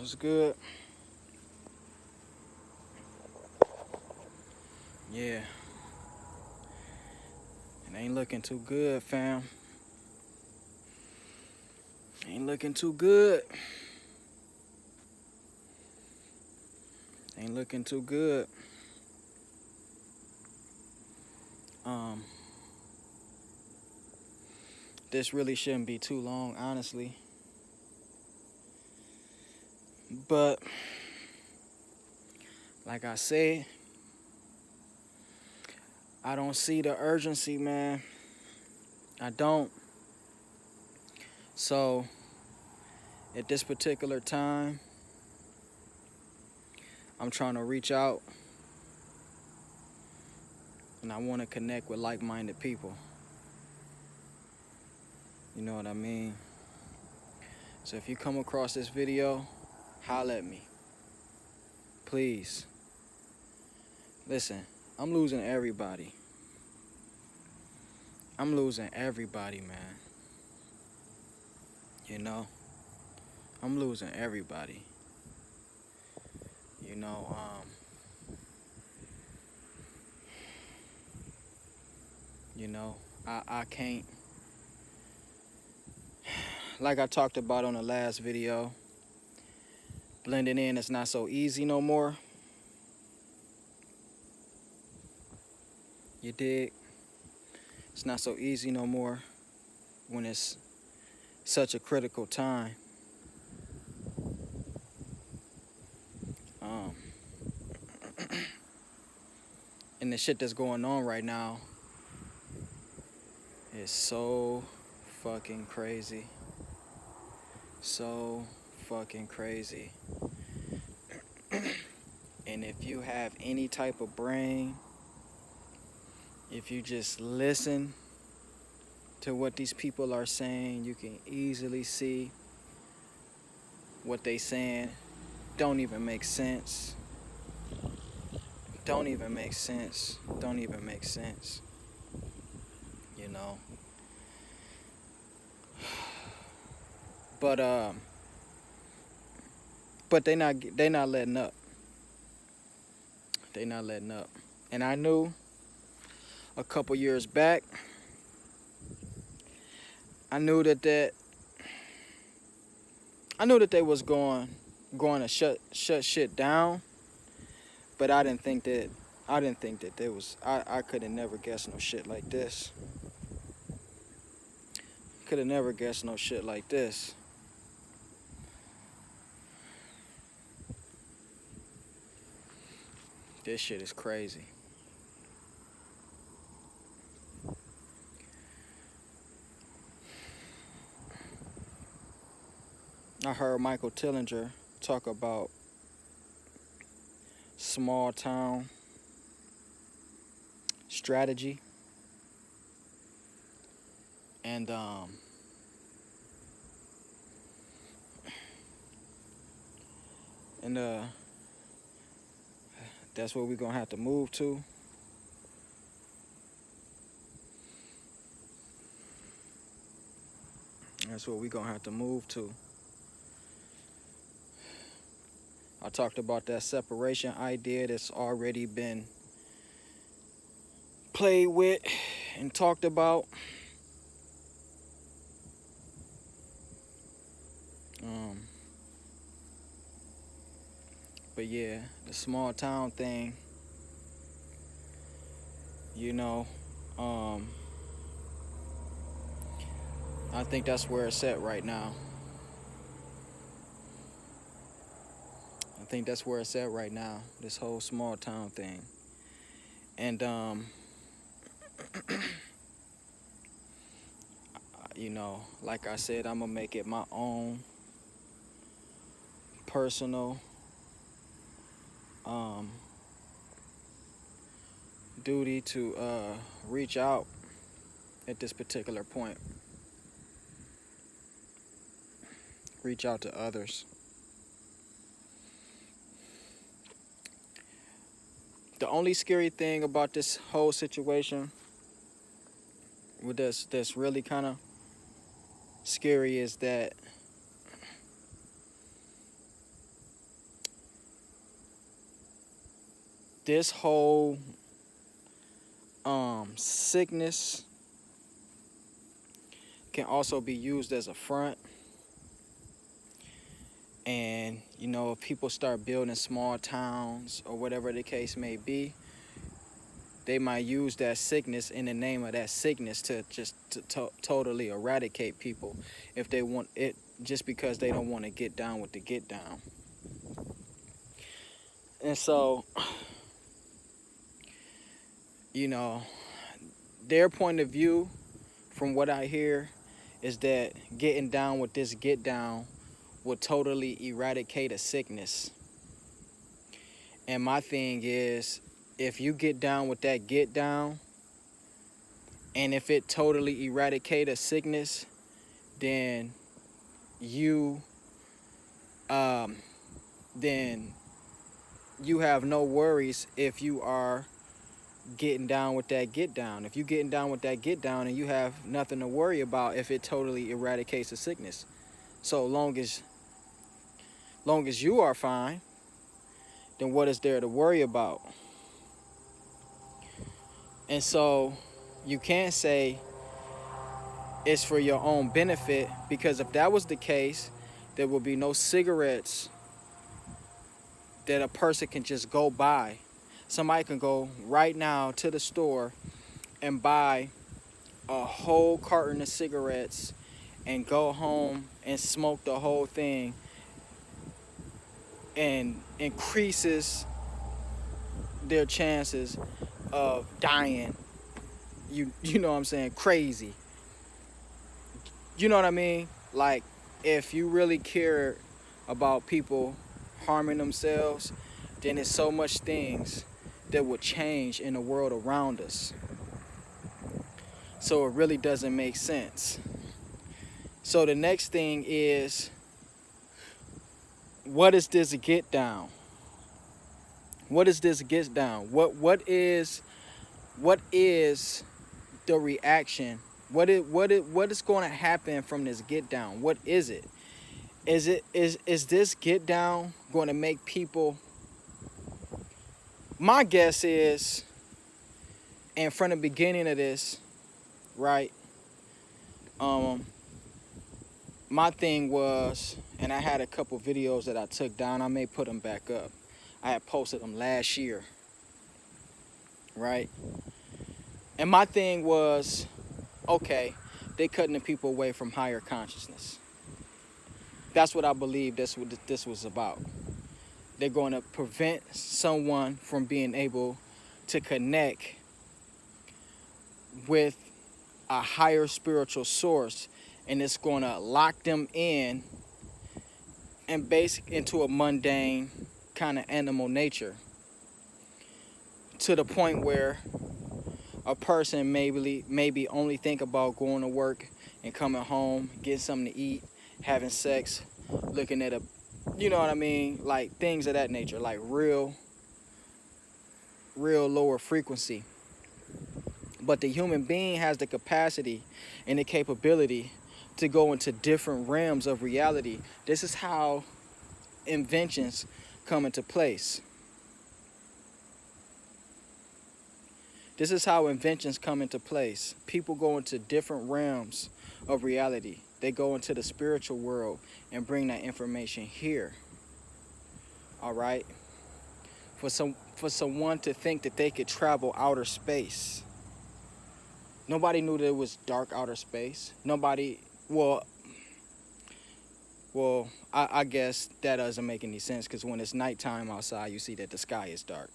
What's good? Yeah, it ain't looking too good, fam. Ain't looking too good. Ain't looking too good. Um, this really shouldn't be too long, honestly. But like I said, I don't see the urgency, man. I don't. So at this particular time, I'm trying to reach out and I want to connect with like-minded people. You know what I mean? So if you come across this video, holla at me. Please. Listen, I'm losing everybody. I'm losing everybody, man. You know? I'm losing everybody. You know, I can't, like I talked about on the last video, blending in is not so easy no more. You dig? It's not so easy no more when it's such a critical time. Um, and the shit that's going on right now is so fucking crazy. So fucking crazy. And if you have any type of brain, if you just listen to what these people are saying, you can easily see what they saying don't even make sense. Don't even make sense. Don't even make sense. You know. But they not letting up. They not letting up. And I knew a couple years back, I knew that they was going to shut shit down, but I didn't think that there was I could have never guessed no shit like this. Could have never guessed no shit like this. This shit is crazy. I heard Michael Tillinger talk about small town strategy. And that's what we're gonna have to move to. That's what we're gonna have to move to. I talked about that separation idea that's already been played with and talked about. But yeah, the small town thing, you know, I think that's where it's at right now. I think that's where it's at right now, this whole small town thing. And, you know, like I said, I'm going to make it my own personal duty to reach out at this particular point. Reach out to others. The only scary thing about this whole situation, with that's really kind of scary, is that this whole sickness can also be used as a front. And, you know, if people start building small towns or whatever the case may be, they might use that sickness in the name of that sickness to just totally eradicate people if they want it, just because they don't want to get down with the get down. And so, you know, their point of view, from what I hear, is that getting down with this get down will totally eradicate a sickness. And my thing is, if you get down with that get down, and if it totally eradicate a sickness, then you then you have no worries if you are getting down with that get down. If you getting down with that get down, and you have nothing to worry about if it totally eradicates a sickness. So long as you are fine, then what is there to worry about? And so you can't say it's for your own benefit, because if that was the case, there would be no cigarettes that a person can just go buy. Somebody can go right now to the store and buy a whole carton of cigarettes and go home and smoke the whole thing, and increases their chances of dying. You know what I'm saying? Crazy. You know what I mean? Like, if you really care about people harming themselves, then there's so much things that will change in the world around us. So it really doesn't make sense. So the next thing is, what is this get down? What is this get down? What is the reaction? What is going to happen from this get down? What is it? Is this get down going to make people? My guess is, and from the beginning of this, right? My thing was, and I had a couple videos that I took down. I may put them back up. I had posted them last year, right? And my thing was, okay, they cutting the people away from higher consciousness. That's what I believe that's what this was about. They're going to prevent someone from being able to connect with a higher spiritual source, and it's going to lock them in and into a mundane kind of animal nature, to the point where a person maybe only think about going to work and coming home, getting something to eat, having sex, looking at you know what I mean? Like things of that nature, like real lower frequency. But the human being has the capacity and the capability to go into different realms of reality. This is how inventions come into place. This is how inventions come into place. People go into different realms of reality. They go into the spiritual world and bring that information here. All right? For someone to think that they could travel outer space. Nobody knew that it was dark outer space. Nobody, I guess that doesn't make any sense, because when it's nighttime outside, you see that the sky is dark.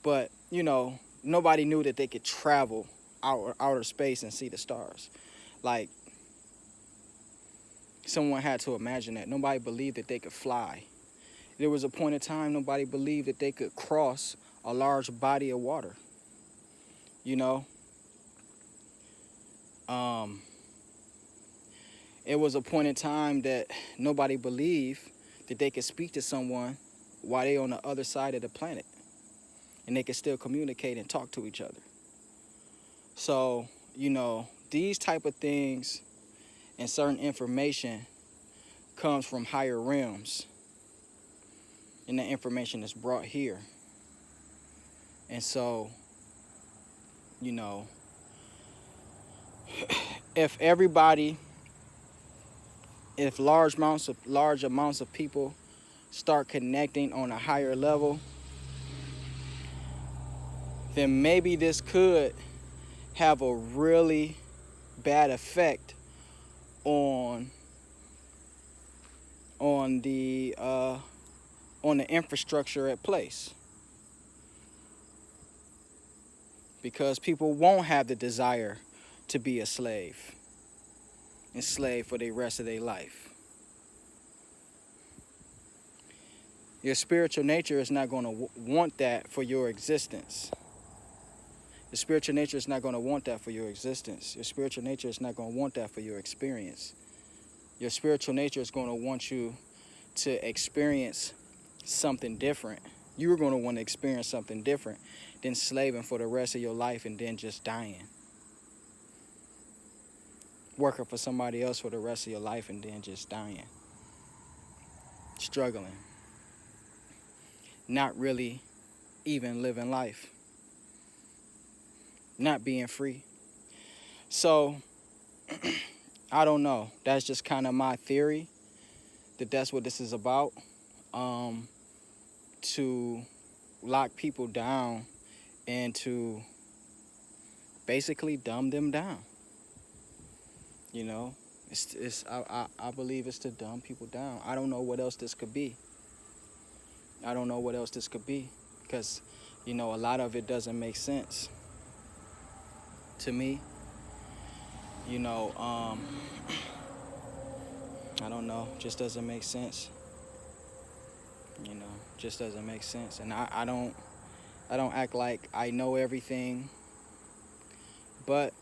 But, you know, nobody knew that they could travel outer space and see the stars. Like, someone had to imagine that. Nobody believed that they could fly. There was a point in time nobody believed that they could cross a large body of water. You know? It was a point in time that nobody believed that they could speak to someone while they're on the other side of the planet, and they could still communicate and talk to each other. So, you know, these type of things and certain information comes from higher realms, and the information is brought here. And so, you know, if everybody, if large amounts of people start connecting on a higher level, then maybe this could have a really bad effect on on the uh, on the infrastructure at place, because people won't have the desire to be a enslaved for the rest of their life. Your spiritual nature is not going to want that for your existence. Your spiritual nature is not going to want that for your existence. Your spiritual nature is not going to want that for your experience. Your spiritual nature is going to want you to experience something different. You're going to want to experience something different than slaving for the rest of your life and then just dying. Working for somebody else for the rest of your life and then just dying. Struggling. Not really even living life. Not being free. So, I don't know. That's just kind of my theory, that that's what this is about. To lock people down and to basically dumb them down. You know, I believe it's to dumb people down. I don't know what else this could be. I don't know what else this could be, because, you know, a lot of it doesn't make sense to me. You know, I don't know, just doesn't make sense. You know, just doesn't make sense. And I don't act like I know everything, but,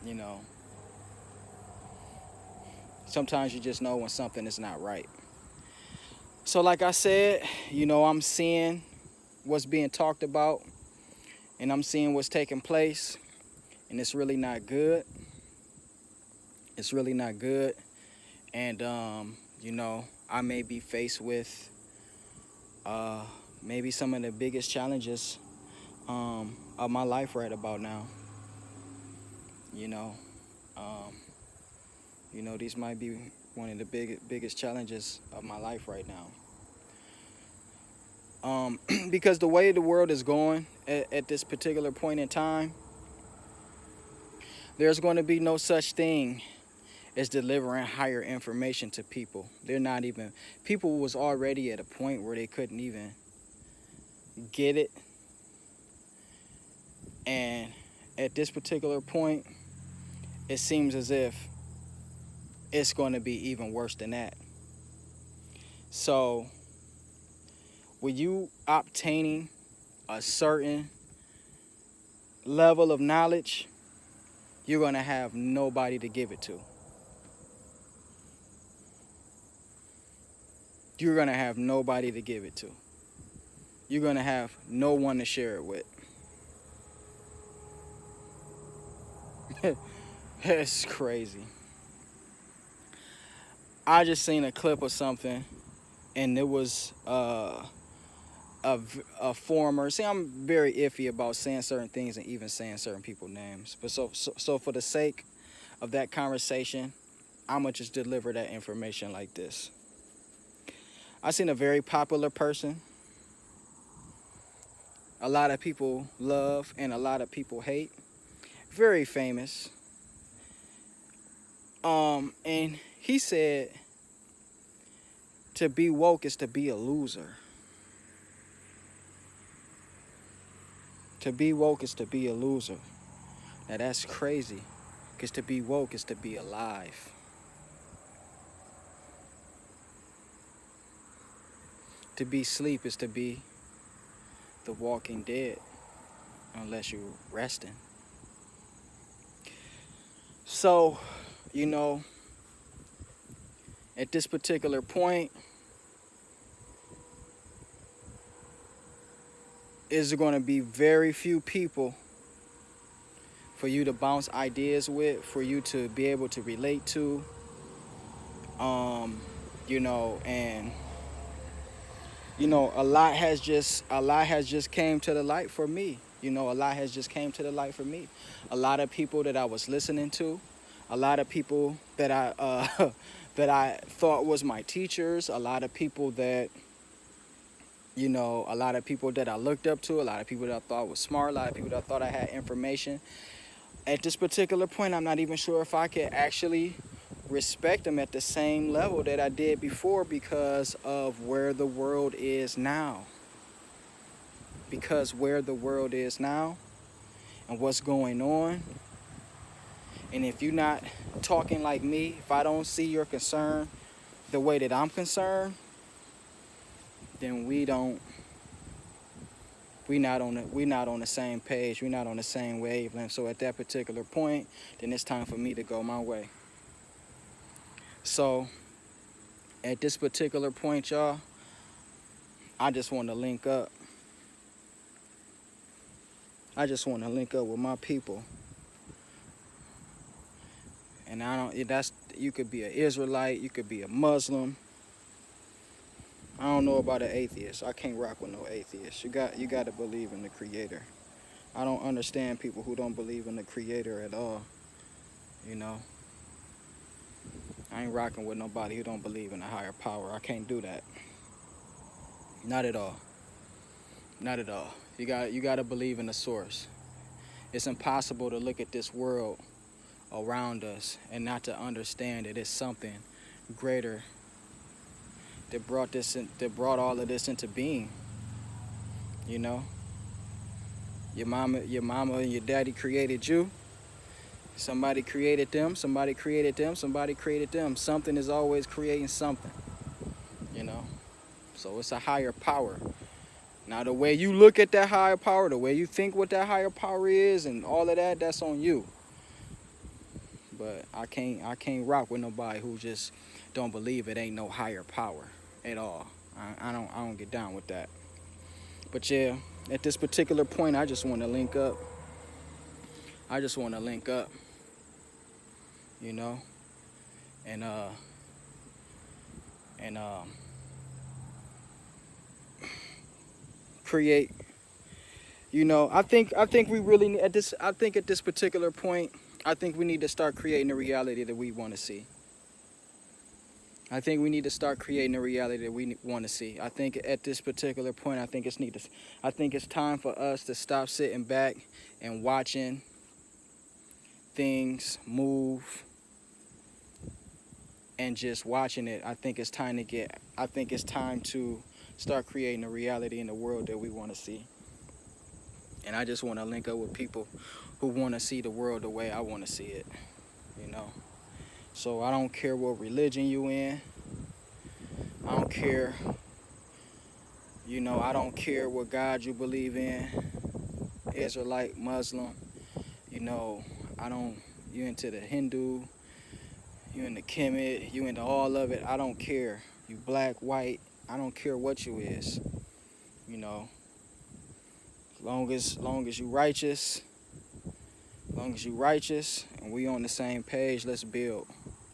you know, sometimes you just know when something is not right. So like I said, you know, I'm seeing what's being talked about, and I'm seeing what's taking place, and it's really not good. It's really not good. And, you know, I may be faced with maybe some of the biggest challenges of my life right about now. You know, these might be one of the biggest challenges of my life right now. Because the way the world is going at this particular point in time, there's going to be no such thing as delivering higher information to people. People was already at a point where they couldn't even get it. And at this particular point, it seems as if it's going to be even worse than that. So, with you obtaining a certain level of knowledge, you're going to have nobody to give it to. You're going to have nobody to give it to. You're going to have no one to share it with. It's crazy. I just seen a clip of something, and it was a former. See, I'm very iffy about saying certain things and even saying certain people's names. But so for the sake of that conversation, I'm gonna just deliver that information like this. I seen a very popular person. A lot of people love and a lot of people hate. Very famous. And he said, to be woke is to be a loser. To be woke is to be a loser. Now that's crazy, because to be woke is to be alive. To be sleep is to be the walking dead, unless you're resting. So, you know, at this particular point, is there going to be very few people for you to bounce ideas with, for you to be able to relate to, you know, and a lot has just came to the light for me. A lot has just came to the light for me. A lot of people that I was listening to, a lot of people that I that I thought was my teachers, a lot of people that a lot of people that I looked up to, a lot of people that I thought was smart, a lot of people that I thought I had information. At this particular point, I'm not even sure if I could actually respect them at the same level that I did before because of where the world is now. Because where the world is now and what's going on. And if you're not talking like me, if I don't see your concern the way that I'm concerned, then we're not on the same page. We're not on the same wavelength. So at that particular point, then it's time for me to go my way. So at this particular point, y'all, I just want to link up. I just want to link up with my people. And you could be an Israelite, you could be a Muslim. I don't know about an atheist. I can't rock with no atheist. You got to believe in the Creator. I don't understand people who don't believe in the Creator at all. I ain't rocking with nobody who don't believe in a higher power. I can't do that. Not at all. Not at all. You got to believe in the source. It's impossible to look at this world around us and not to understand that it's something greater that brought all of this into being. Your mama and your daddy created you. Somebody created them, somebody created them, somebody created them. Something is always creating something. So it's a higher power. Now the way you look at that higher power, the way you think what that higher power is and all of that, that's on you. But I can't rock with nobody who just don't believe it ain't no higher power at all. I don't get down with that. But yeah, at this particular point, I just want to link up. I just want to link up, and create. I think we really at this. I think at this particular point, I think we need to start creating the reality that we want to see. I think we need to start creating the reality that we want to see. I think at this particular point, I think it's time for us to stop sitting back and watching things move and just watching it. I think it's time to start creating a reality in the world that we want to see. And I just want to link up with people who want to see the world the way I want to see it. So I don't care what religion you in. I don't care. I don't care what God you believe in. Israelite, Muslim. I don't. You into the Hindu. You into Kemet. You into all of it. I don't care. You black, white. I don't care what you is. Long as you righteous. Long as you righteous and we on the same page, let's build.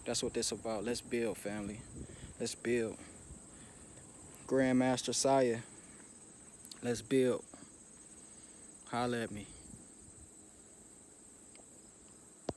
That's what this about. Let's build, family. Let's build. Grandmaster Saya, let's build. Holla at me.